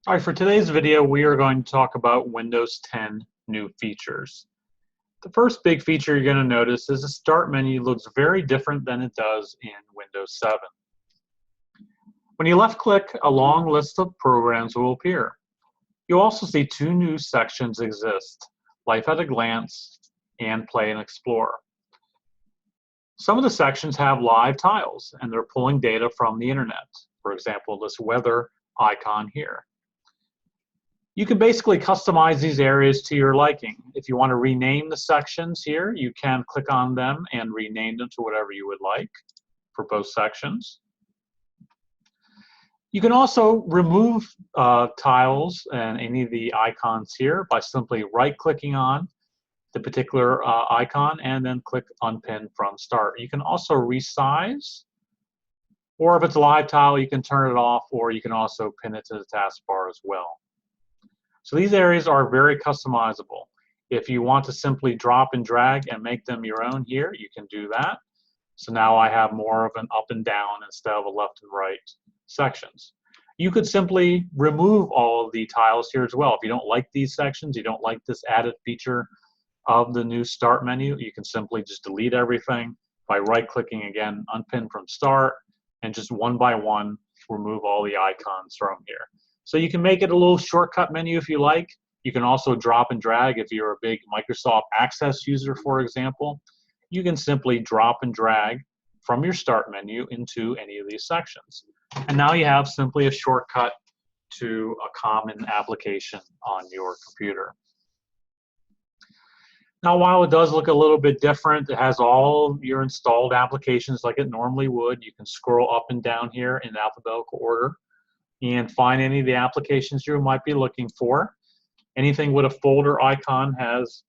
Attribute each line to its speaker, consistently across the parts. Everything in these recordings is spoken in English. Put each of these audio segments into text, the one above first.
Speaker 1: All right, for today's video, we are going to talk about Windows 10 new features. The first big feature you're going to notice is the Start menu looks very different than it does in Windows 7. When you left-click, a long list of programs will appear. You'll also see two new sections exist, Life at a Glance and Play and Explore. Some of the sections have live tiles, and they're pulling data from the internet. For example, this weather icon here. You can basically customize these areas to your liking. If you want to rename the sections here, you can click on them and rename them to whatever you would like for both sections. You can also remove tiles and any of the icons here by simply right-clicking on the particular icon and then click Unpin from Start. You can also resize, or if it's a live tile, you can turn it off, or you can also pin it to the taskbar as well. So these areas are very customizable. If you want to simply drop and drag and make them your own here, you can do that. So now I have more of an up and down instead of a left and right sections. You could simply remove all of the tiles here as well. If you don't like these sections, you don't like this added feature of the new Start menu, you can simply just delete everything by right-clicking again, Unpin from Start, and just one by one remove all the icons from here. So you can make it a little shortcut menu if you like. You can also drop and drag if you're a big Microsoft Access user, for example. You can simply drop and drag from your Start menu into any of these sections. And now you have simply a shortcut to a common application on your computer. Now, while it does look a little bit different, it has all your installed applications like it normally would. You can scroll up and down here in alphabetical order and find any of the applications you might be looking for. Anything with a folder icon has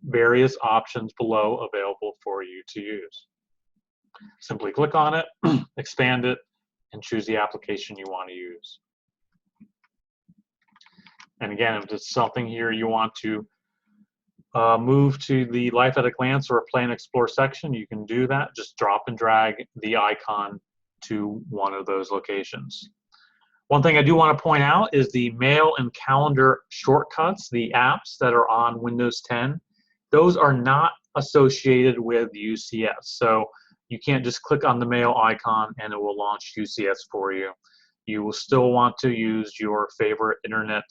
Speaker 1: various options below available for you to use. Simply click on it, expand it, and choose the application you want to use. And again, if it's something here you want to move to the Life at a Glance or Play and Explore section, you can do that. Just drop and drag the icon to one of those locations. One thing I do want to point out is the Mail and Calendar shortcuts, the apps that are on Windows 10. Those are not associated with UCS. So you can't just click on the Mail icon and it will launch UCS for you. You will still want to use your favorite internet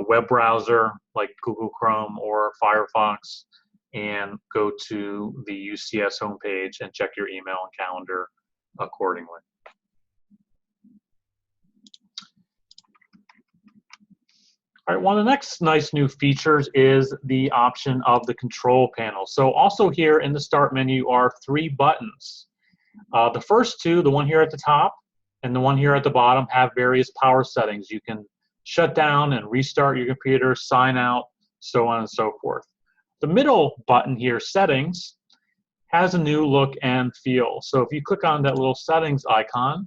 Speaker 1: web browser like Google Chrome or Firefox and go to the UCS homepage and check your email and calendar accordingly. All right, one of the next nice new features is the option of the control panel. So also here in the Start menu are three buttons. The first two, the one here at the top and the one here at the bottom, have various power settings. You can shut down and restart your computer, sign out, so on and so forth. The middle button here, Settings, has a new look and feel. So if you click on that little Settings icon,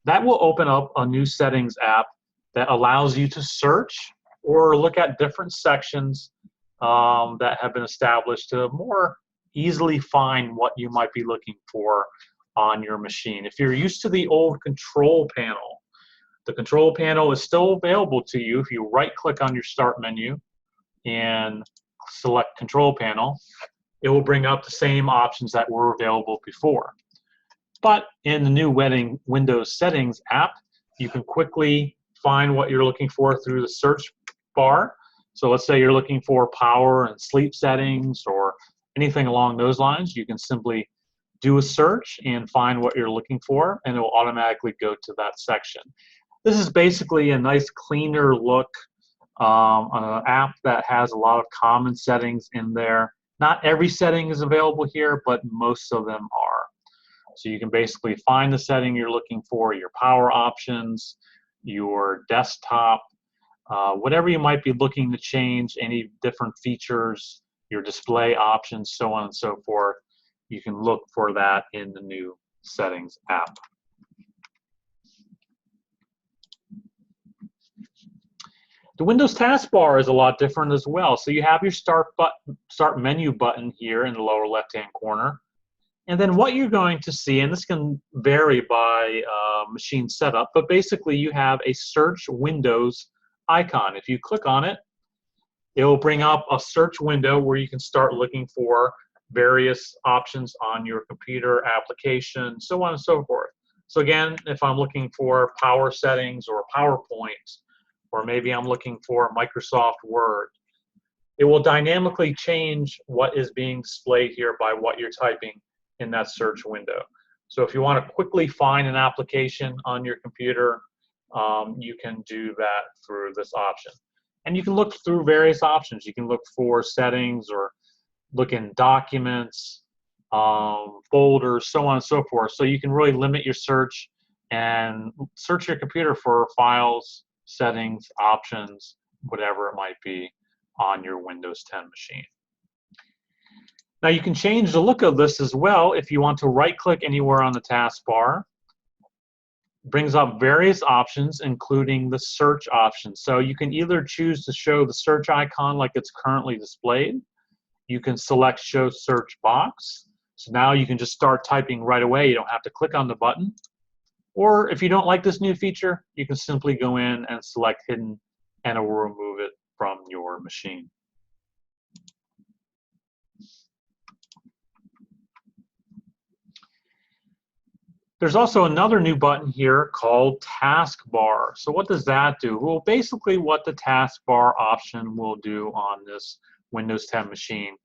Speaker 1: that will open up a new Settings app that allows you to search or look at different sections that have been established to more easily find what you might be looking for on your machine. If you're used to the old control panel, the control panel is still available to you. If you right-click on your Start menu and select Control Panel, it will bring up the same options that were available before. But in the new Windows Settings app, you can quickly find what you're looking for through the search bar. So let's say you're looking for power and sleep settings or anything along those lines. You can simply do a search and find what you're looking for, and it will automatically go to that section. This is basically a nice cleaner look on an app that has a lot of common settings in there. Not every setting is available here, but most of them are. So you can basically find the setting you're looking for, your power options, your desktop, whatever you might be looking to change, any different features, your display options, so on and so forth. You can look for that in the new Settings app. The Windows taskbar is a lot different as well. So you have your Start menu button here in the lower left-hand corner. And then what you're going to see, and this can vary by machine setup, but basically you have a search windows icon. If you click on it, it will bring up a search window where you can start looking for various options on your computer, application, so on and so forth. So again, if I'm looking for power settings or PowerPoint, or maybe I'm looking for Microsoft Word, it will dynamically change what is being displayed here by what you're typing in that search window. So if you want to quickly find an application on your computer, you can do that through this option. And you can look through various options. You can look for settings or look in documents, folders, so on and so forth. So you can really limit your search and search your computer for files, settings, options, whatever it might be on your Windows 10 machine. Now you can change the look of this as well if you want to right-click anywhere on the taskbar. Brings up various options, including the search option. So you can either choose to show the search icon like it's currently displayed. You can select show search box. So now you can just start typing right away. You don't have to click on the button. Or if you don't like this new feature, you can simply go in and select hidden and it will remove it from your machine. There's also another new button here called taskbar. So what does that do? Well, basically what the taskbar option will do on this Windows 10 machine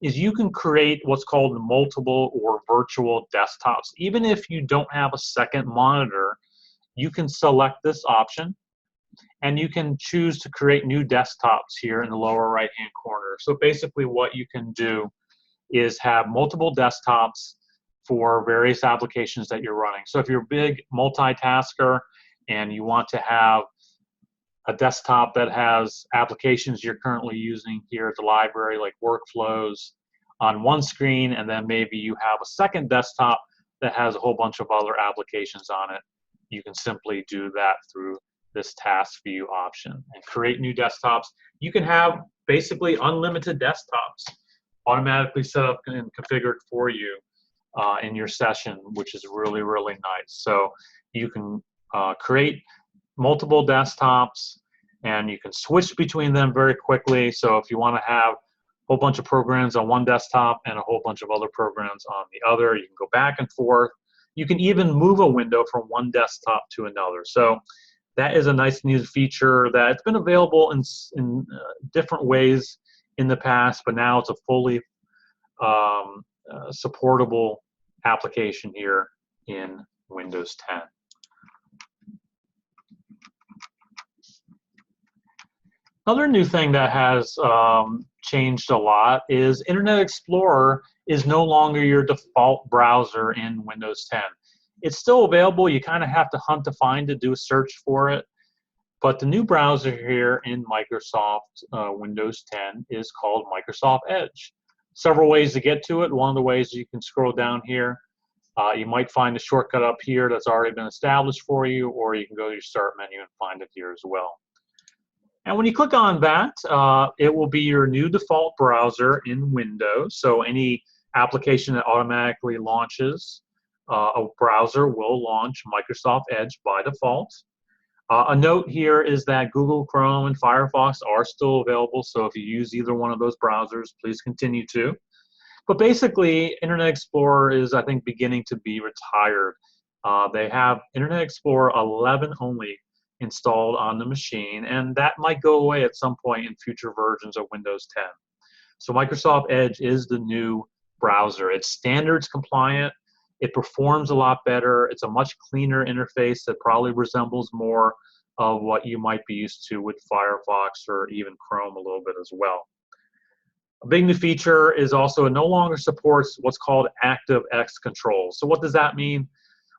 Speaker 1: is you can create what's called multiple or virtual desktops. Even if you don't have a second monitor, you can select this option and you can choose to create new desktops here in the lower right hand corner. So basically what you can do is have multiple desktops for various applications that you're running. So if you're a big multitasker and you want to have a desktop that has applications you're currently using here at the library, like workflows, on one screen, and then maybe you have a second desktop that has a whole bunch of other applications on it, you can simply do that through this task view option and create new desktops. You can have basically unlimited desktops automatically set up and configured for you in your session, which is really, really nice. So you can create multiple desktops and you can switch between them very quickly. So if you want to have a whole bunch of programs on one desktop and a whole bunch of other programs on the other, you can go back and forth. You can even move a window from one desktop to another. So that is a nice new feature that's been available in different ways in the past, but now it's a fully supportable application here in Windows 10. Another new thing that has changed a lot is Internet Explorer is no longer your default browser in Windows 10. It's still available. You kind of have to hunt to find to do a search for it. But the new browser here in Microsoft Windows 10 is called Microsoft Edge. Several ways to get to it. One of the ways you can scroll down here. You might find a shortcut up here that's already been established for you, or you can go to your Start menu and find it here as well. And when you click on that, it will be your new default browser in Windows. So any application that automatically launches a browser will launch Microsoft Edge by default. A note here is that Google Chrome and Firefox are still available, so if you use either one of those browsers, please continue to. But basically, Internet Explorer is, I think, beginning to be retired. They have Internet Explorer 11 only installed on the machine, and that might go away at some point in future versions of Windows 10. So Microsoft Edge is the new browser. It's standards compliant. It performs a lot better. It's a much cleaner interface that probably resembles more of what you might be used to with Firefox or even Chrome a little bit as well. A big new feature is also it no longer supports what's called ActiveX controls. So what does that mean?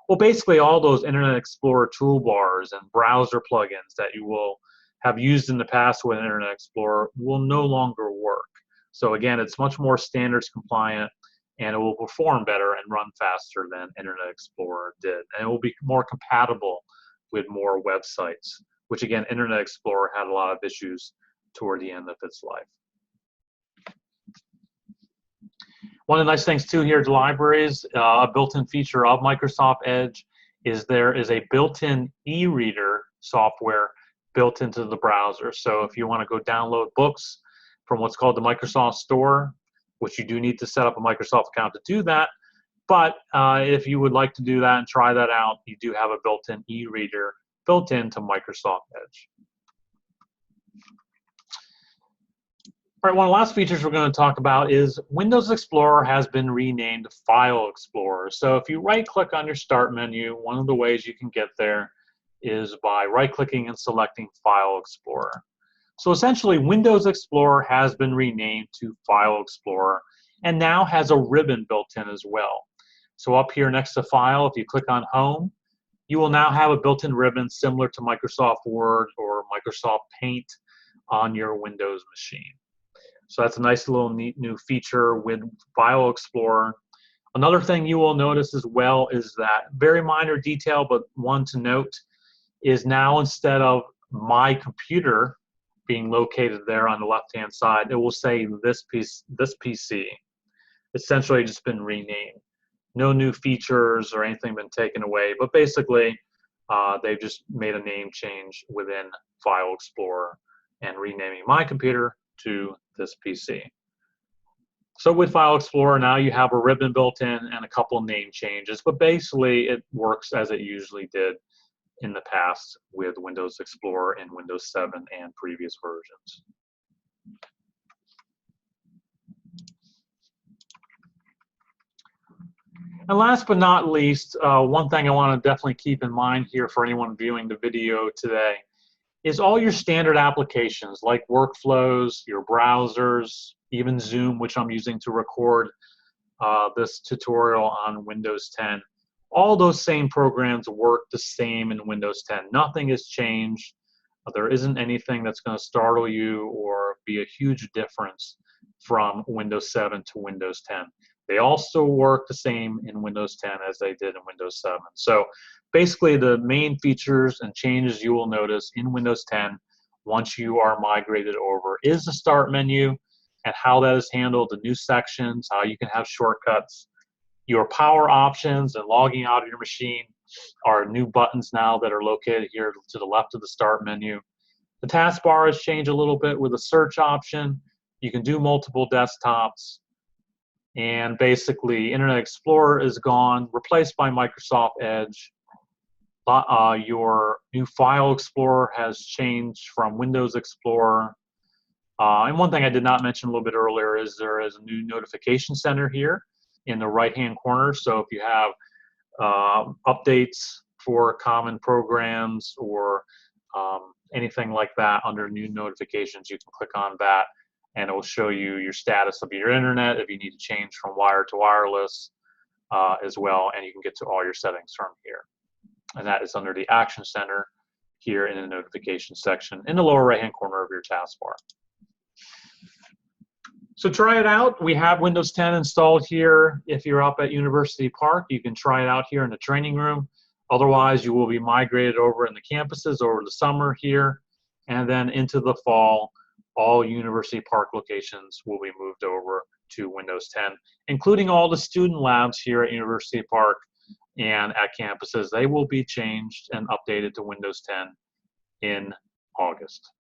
Speaker 1: Well, basically all those Internet Explorer toolbars and browser plugins that you will have used in the past with Internet Explorer will no longer work. So again, it's much more standards compliant, and it will perform better and run faster than Internet Explorer did. And it will be more compatible with more websites, which again, Internet Explorer had a lot of issues toward the end of its life. One of the nice things too here at the libraries, a built-in feature of Microsoft Edge is there is a built-in e-reader software built into the browser. So if you want to go download books from what's called the Microsoft Store, which you do need to set up a Microsoft account to do that, but if you would like to do that and try that out, you do have a built-in e-reader built into Microsoft Edge. All right, one of the last features we're going to talk about is Windows Explorer has been renamed File Explorer. So if you right-click on your Start menu, one of the ways you can get there is by right-clicking and selecting File Explorer. So essentially, Windows Explorer has been renamed to File Explorer and now has a ribbon built in as well. So up here next to File, if you click on Home, you will now have a built-in ribbon similar to Microsoft Word or Microsoft Paint on your Windows machine. So that's a nice little neat new feature with File Explorer. Another thing you will notice as well is that very minor detail, but one to note, is now instead of My Computer being located there on the left-hand side, it will say this PC. Essentially just been renamed. No new features or anything been taken away, but basically they've just made a name change within File Explorer and renaming My Computer to this PC. So with File Explorer, now you have a ribbon built in and a couple name changes, but basically it works as it usually did in the past with Windows Explorer in Windows 7 and previous versions. And last but not least, one thing I want to definitely keep in mind here for anyone viewing the video today is all your standard applications like workflows, your browsers, even Zoom, which I'm using to record this tutorial on Windows 10. All those same programs work the same in Windows 10. Nothing has changed. There isn't anything that's going to startle you or be a huge difference from Windows 7 to Windows 10. They also work the same in Windows 10 as they did in Windows 7. So basically the main features and changes you will notice in Windows 10 once you are migrated over is the Start menu and how that is handled, the new sections, how you can have shortcuts. Your power options and logging out of your machine are new buttons now that are located here to the left of the Start menu. The taskbar has changed a little bit with a search option. You can do multiple desktops. And basically, Internet Explorer is gone, replaced by Microsoft Edge. Your new File Explorer has changed from Windows Explorer. And one thing I did not mention a little bit earlier is there is a new notification center here in the right-hand corner. So if you have updates for common programs or anything like that under new notifications, you can click on that and it will show you your status of your internet if you need to change from wired to wireless as well, and you can get to all your settings from here. And that is under the Action Center here in the notification section in the lower right-hand corner of your taskbar. So try it out. We have Windows 10 installed here. If you're up at University Park, you can try it out here in the training room. Otherwise, you will be migrated over in the campuses over the summer here, and then into the fall, all University Park locations will be moved over to Windows 10, including all the student labs here at University Park and at campuses. They will be changed and updated to Windows 10 in August.